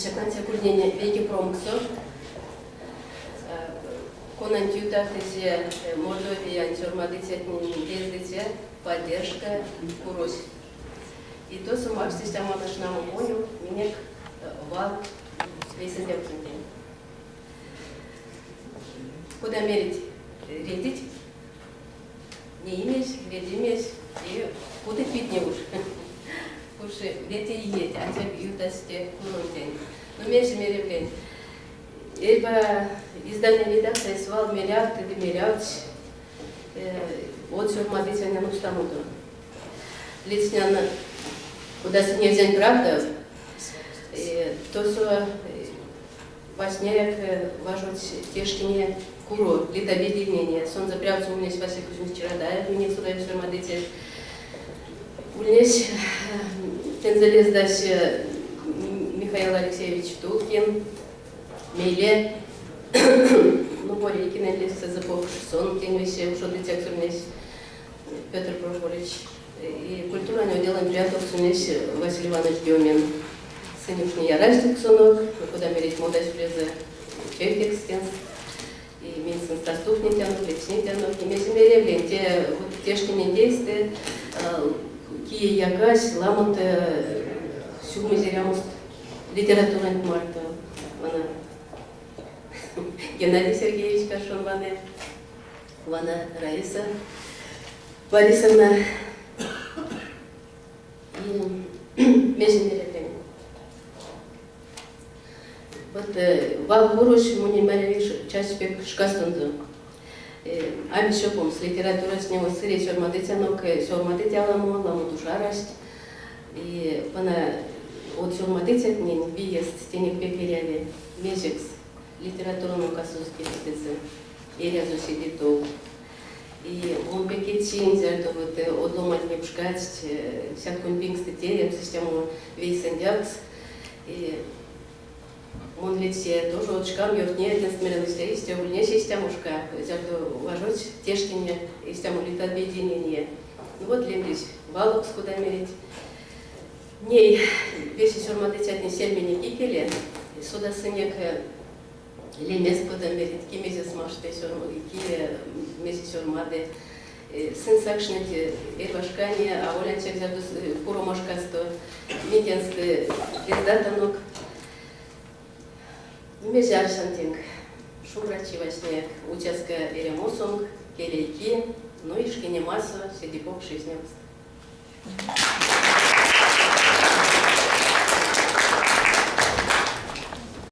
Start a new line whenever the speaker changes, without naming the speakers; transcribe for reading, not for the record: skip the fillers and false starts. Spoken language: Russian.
Чаканция курдения веки промксо. Конан тютатызе Мордовия антюрмадыцетнин дездыце поддержка курось. И то сумак система нашнаму коню минек вал весендевцинте. Куда мерить редить? Не иметь, редимесь и куда пить не уж. Кушай, дети и едь, а те бьют осте курунтень. Но меньше мереплень. Ибо издание редакции свал миллиард или миллиард от сюрмадыця не нужтамуду. Личняна куда не взять правда, то что во сне важут тешкине куру, литоведение, сон запрягся у меня с Василий Кузьмич Чарадаев, мне сюда в сюрмадыце. Ульнесь тензелез дась Михаил Алексеевич Тухин, Мейле, ну более кинолиста запомнил сон, тенвисе ушел детектор ульнесь Петр Прохорович. И культура не делаем приятно ульнесь Василий Иванович Демин. Сынюшний ярастик сунок, куда мерить модась влезе чехтекстенс. И меньше стастух не тянут, лепс не тянут, не месим меревлен, те тешкине действия, кие ягась, ламут сюмы зерямуст литература не марта, вана Геннадий Сергеевич Кашон, вана Раиса Борисовна и месим меревлен. Вот Валгуруш Мунимаревич Часпек Шкастунзу. Ами шопом с литературой с него сыре сюрмадыцянок, сюрмадыцяламу, ламу душарасть. И пана от сюрмадыцятнин биест стеник пекеряви месяц литературную косуски литыцы. И рязу сидит тол. И он пекетчин, зерто вот одломать не пшкать, всякую пингстетерием, систему вейсендякс. И он ведь тоже от шкам не единственности есть, а не системушка, зато уважать тешкине систему литообъединения. Ну вот лендись балок куда мерить. Не весь сюрмадыцят не сельмени кикели, и сюда сынек лемес куда мерить, кимезис маште сюрмады, ки месяц сюрмады. Сын сакшнете ирвашкане, а олянчек зардус куромашкасто, митенсты издатанок. Мезяр сантинг, шурачи во сне, участка эремосунг, келейки, ну и шкинемаса, седикок 6.